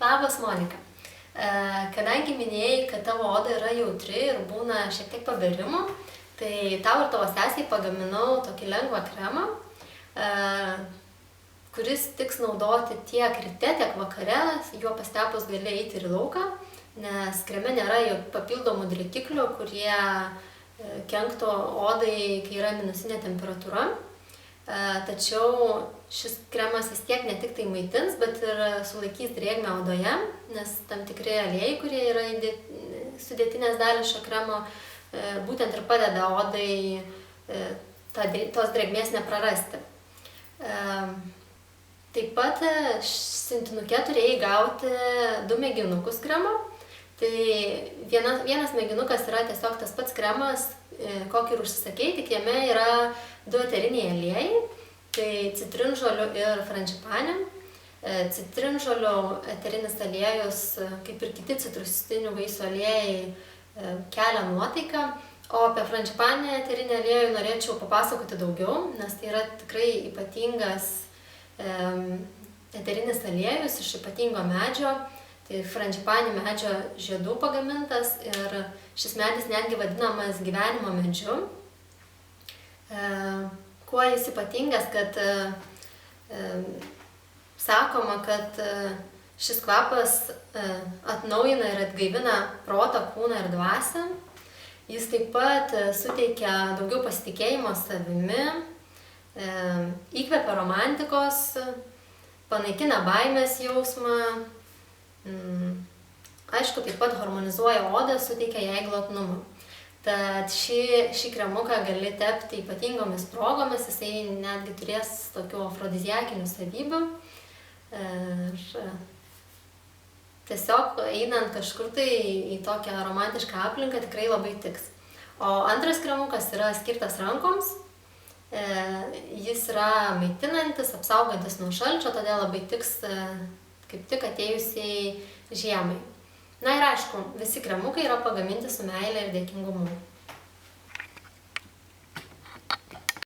Labas, Monika. Kadangi minėjai, kad tavo oda yra jautri ir būna šiek tiek pabėrimų, tai tau ir tavo sesiai pagaminau tokį lengvą kremą, kuris tiks naudoti tiek ryte, tiek vakare. Juo pastepus gali eiti ir į lauką, nes kreme nėra papildomų drėkiklių, kurie kenktų odai, kai yra minusinė temperatūra. Tačiau šis kremas vis tiek ne tik tai maitins, bet ir sulaikys drėgmę odoje, nes tam tikri aliejai, kurie yra sudėtinės dalys šio kremo, būtent ir padeda odai tos drėgmės neprarasti. Taip pat siuntinuke turėjai gauti 2 mėginukus kremo. Tai vienas mėginukas yra tiesiog tas pats kremas, kokį ir užsisakei, tik jame yra 2 eteriniai aliejai, tai citrinžolių ir frančipanė. Citrinžolių eterinis aliejus, kaip ir kiti citrusinių vaisių aliejai, kelia nuotaiką, o apie frančipanę eterinį aliejų norėčiau papasakoti daugiau, nes tai yra tikrai ypatingas eterinis aliejus iš ypatingo medžio. Tai frančipanė medžio žiedų pagamintas ir šis medis netgi vadinamas gyvenimo medžiu. Kuo jis ypatingas, kad sakoma, kad šis kvapas atnaujina ir atgaivina protą, kūną ir dvasią. Jis taip pat suteikia daugiau pasitikėjimo savimi, įkvepia romantikos, panaikina baimės jausmą. Aišku, taip pat harmonizuoja odą, suteikia jai glotnumą. Tad šį kremuką gali tepti ypatingomis progomis, jisai netgi turės tokių afrodiziakinių savybių. Tiesiog einant kažkur tai į tokią romantišką aplinką tikrai labai tiks. O antras kremukas yra skirtas rankoms. Jis yra maitinantis, apsaugantis nuo šalčio, todėl labai tiks kaip tik atėjusiai žiemai. Na ir aišku, visi kremukai yra pagaminti su meile ir dėkingumu.